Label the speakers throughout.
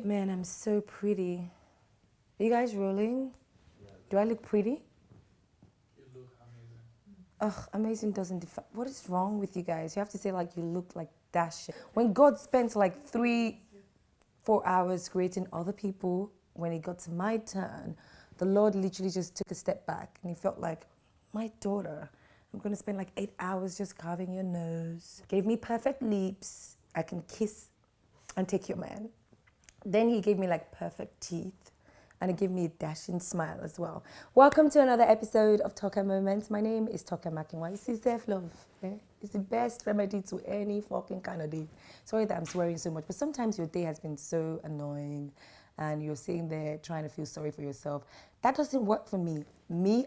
Speaker 1: Man, I'm so pretty. Are you guys rolling? Do I look pretty?
Speaker 2: You look amazing.
Speaker 1: Ugh, amazing doesn't define. What is wrong with you guys? You have to say like you look like that shit. When God spent like 4 hours creating other people, when it got to my turn, the Lord literally just took a step back and he felt like, my daughter, I'm gonna spend like 8 hours just carving your nose. Gave me perfect lips. I can kiss and take your man. Then he gave me like perfect teeth and he gave me a dashing smile as well. Welcome to another episode of Toka Moments. My name is Toka Makinwa. You see, self-love, it's the best remedy to any fucking kind of day. Sorry that I'm swearing so much, but sometimes your day has been so annoying and you're sitting there trying to feel sorry for yourself. That doesn't work for me.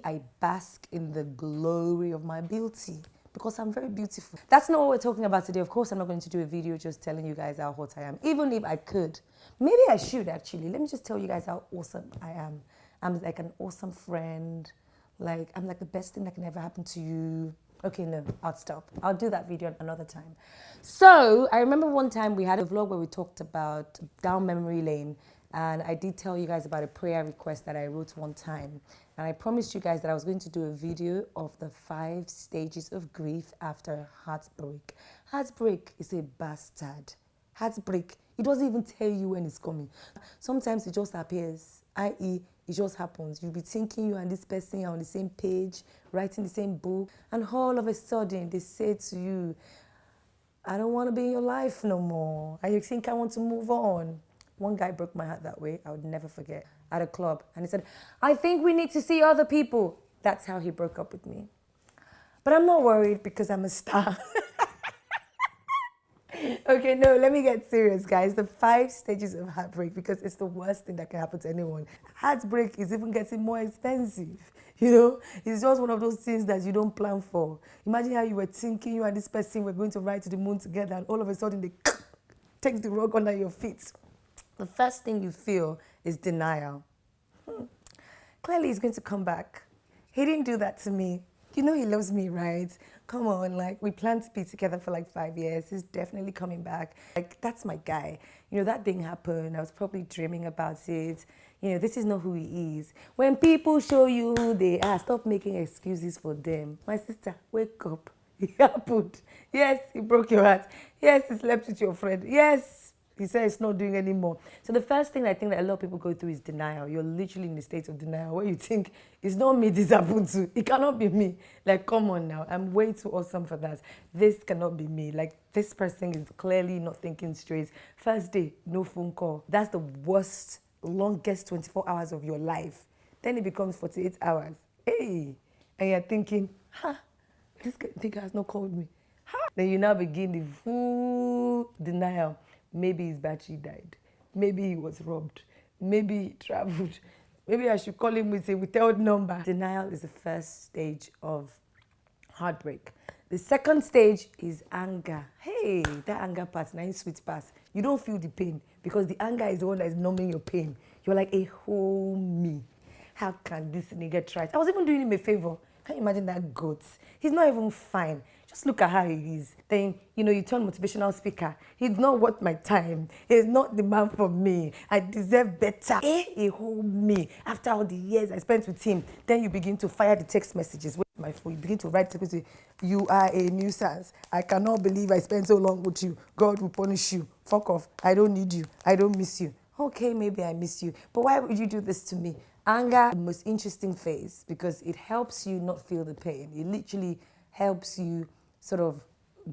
Speaker 1: I bask in the glory of my beauty, because I'm very beautiful. That's not what we're talking about today. Of course, I'm not going to do a video just telling you guys how hot I am. Even if I could. Maybe I should actually. Let me just tell you guys how awesome I am. I'm like an awesome friend. Like, I'm like the best thing that can ever happen to you. Okay, no, I'll stop. I'll do that video another time. So, I remember one time we had a vlog where we talked about down memory lane. And I did tell you guys about a prayer request that I wrote one time. And I promised you guys that I was going to do a video of the 5 stages of grief after heartbreak. Heartbreak is a bastard. Heartbreak, it doesn't even tell you when it's coming. Sometimes it just appears, i.e., it just happens. You'll be thinking you and this person are on the same page, writing the same book, and all of a sudden they say to you, I don't want to be in your life no more. I think I want to move on. One guy broke my heart that way. I would never forget. At a club. And he said, I think we need to see other people. That's how he broke up with me. But I'm not worried because I'm a star. Okay, no, let me get serious, guys. The 5 stages of heartbreak, because it's the worst thing that can happen to anyone. Heartbreak is even getting more expensive. You know, it's just one of those things that you don't plan for. Imagine how you were thinking you and this person were going to ride to the moon together, and all of a sudden they take the rug under your feet. The first thing you feel is denial. Clearly he's going to come back. He didn't do that to me. You know he loves me, right? Come on, like, we planned to be together for like 5 years. He's definitely coming back. Like, that's my guy. You know, that thing happened. I was probably dreaming about it. You know, this is not who he is. When people show you who they are, stop making excuses for them. My sister, wake up. It happened. Yes, he broke your heart. Yes, he slept with your friend. Yes. He said it's not doing anymore. So the first thing I think that a lot of people go through is denial. You're literally in a state of denial where you think, it's not me this happened to. It cannot be me. Like, come on now. I'm way too awesome for that. This cannot be me. Like, this person is clearly not thinking straight. First day, no phone call. That's the worst, longest 24 hours of your life. Then it becomes 48 hours. Hey! And you're thinking, this guy has not called me. Then you now begin the full denial. Maybe his battery died. Maybe he was robbed. Maybe he traveled. Maybe I should call him with a withheld number. Denial is the first stage of heartbreak. The second stage is anger. Hey, that anger part, nice sweet pass. You don't feel the pain because the anger is the one that is numbing your pain. You're like, hey, me. How can this nigga try it? I was even doing him a favor. Can you imagine that goat? He's not even fine. Just look at how he is. Then, you know, you turn motivational speaker. He's not worth my time. He's not the man for me. I deserve better. He hold me. After all the years I spent with him, then you begin to fire the text messages. With my phone, you begin to write text messages. You are a nuisance. I cannot believe I spent so long with you. God will punish you. Fuck off. I don't need you. I don't miss you. Okay, maybe I miss you. But why would you do this to me? Anger, the most interesting phase, because it helps you not feel the pain. It literally helps you sort of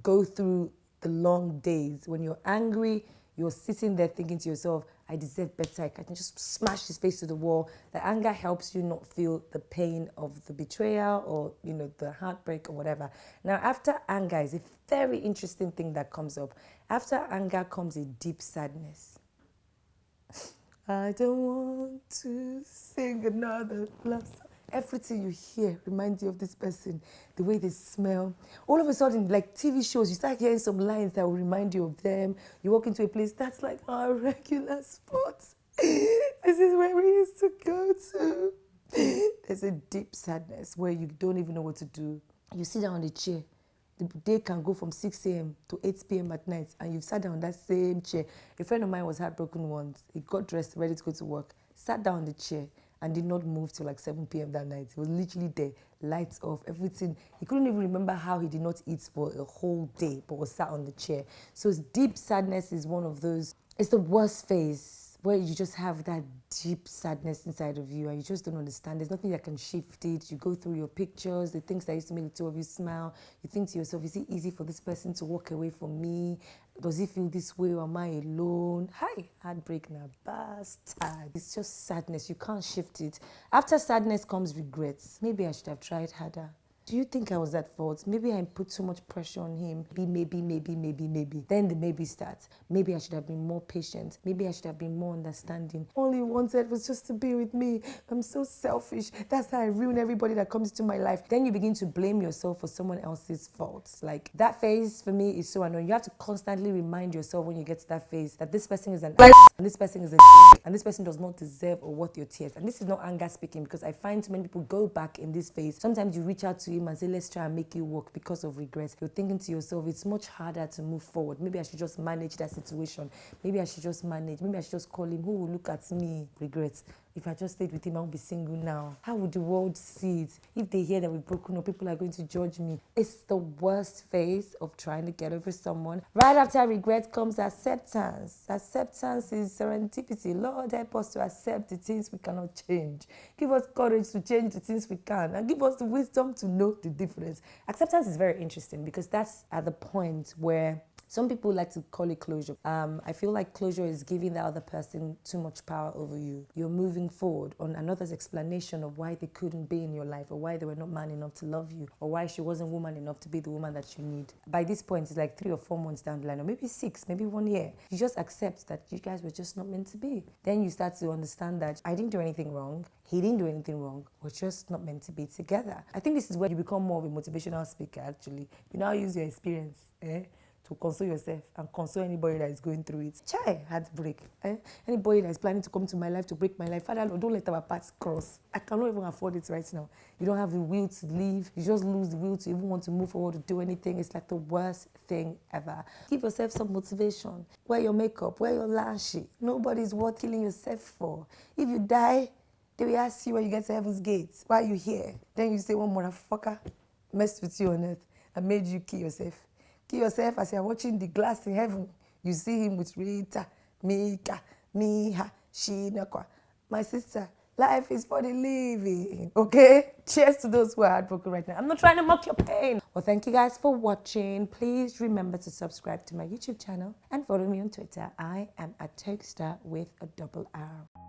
Speaker 1: go through the long days. When you're angry, you're sitting there thinking to yourself, I deserve better. I can just smash his face to the wall. The anger helps you not feel the pain of the betrayal or, you know, the heartbreak or whatever. Now, after anger is a very interesting thing that comes up. After anger comes a deep sadness. I don't want to sing another love song. Everything you hear reminds you of this person, the way they smell. All of a sudden, like TV shows, you start hearing some lines that will remind you of them. You walk into a place, that's like our regular spot. This is where we used to go to. There's a deep sadness where you don't even know what to do. You sit down on the chair The day can go from 6 a.m. to 8 p.m. at night, and you've sat down on that same chair. A friend of mine was heartbroken once. He got dressed, ready to go to work, sat down on the chair, and did not move till like 7 p.m. that night. He was literally there, lights off, everything. He couldn't even remember how he did not eat for a whole day, but was sat on the chair. So deep sadness is one of those, it's the worst phase, where you just have that deep sadness inside of you and you just don't understand. There's nothing that can shift it. You go through your pictures, the things that used to make the two of you smile. You think to yourself, is it easy for this person to walk away from me? Does it feel this way, or am I alone? Hi, heartbreak now, bastard. It's just sadness. You can't shift it. After sadness comes regrets. Maybe I should have tried harder. Do you think I was at fault? Maybe I put too much pressure on him. Maybe. Then the maybe starts. Maybe I should have been more patient. Maybe I should have been more understanding. All he wanted was just to be with me. I'm so selfish. That's how I ruin everybody that comes into my life. Then you begin to blame yourself for someone else's faults. Like, that phase for me is so annoying. You have to constantly remind yourself when you get to that phase that this person is an ass, and this person is a and this person does not deserve or worth your tears. And this is not anger speaking, because I find too many people go back in this phase. Sometimes you reach out to him and say, let's try and make it work because of regrets. You're thinking to yourself, it's much harder to move forward. Maybe I should just manage that situation. Maybe I should just call him. Who will look at me? Regrets. If I just stayed with him, I won't be single now. How would the world see it? If they hear that we've broken up, people are going to judge me. It's the worst phase of trying to get over someone. Right after regret comes acceptance. Acceptance is serendipity. Lord, help us to accept the things we cannot change. Give us courage to change the things we can, and give us the wisdom to know the difference. Acceptance is very interesting, because that's at the point where some people like to call it closure. I feel like closure is giving the other person too much power over you. You're moving forward on another's explanation of why they couldn't be in your life, or why they were not man enough to love you, or why she wasn't woman enough to be the woman that you need. By this point, it's like 3 or 4 months down the line, or maybe 6, maybe 1 year. You just accept that you guys were just not meant to be. Then you start to understand that I didn't do anything wrong. He didn't do anything wrong. We're just not meant to be together. I think this is where you become more of a motivational speaker, actually. You now use your experience, to console yourself and console anybody that is going through it. Heartbreak. Anybody that is planning to come to my life to break my life, Father Lord, don't let our paths cross. I cannot even afford it right now. You don't have the will to leave. You just lose the will to even want to move forward, to do anything. It's like the worst thing ever. Give yourself some motivation. Wear your makeup, wear your lashy. Nobody's worth killing yourself for. If you die, they will ask you when you get to heaven's gates, why are you here? Then you say, one motherfucker messed with you on earth and made you kill yourself. Kill yourself as you're watching the glass in heaven. You see him with Rita, Mika, Miha, Shinakwa. My sister, life is for the living, okay? Cheers to those who are heartbroken right now. I'm not trying to mock your pain. Well, thank you guys for watching. Please remember to subscribe to my YouTube channel and follow me on Twitter. I am @Tokestar with a double R.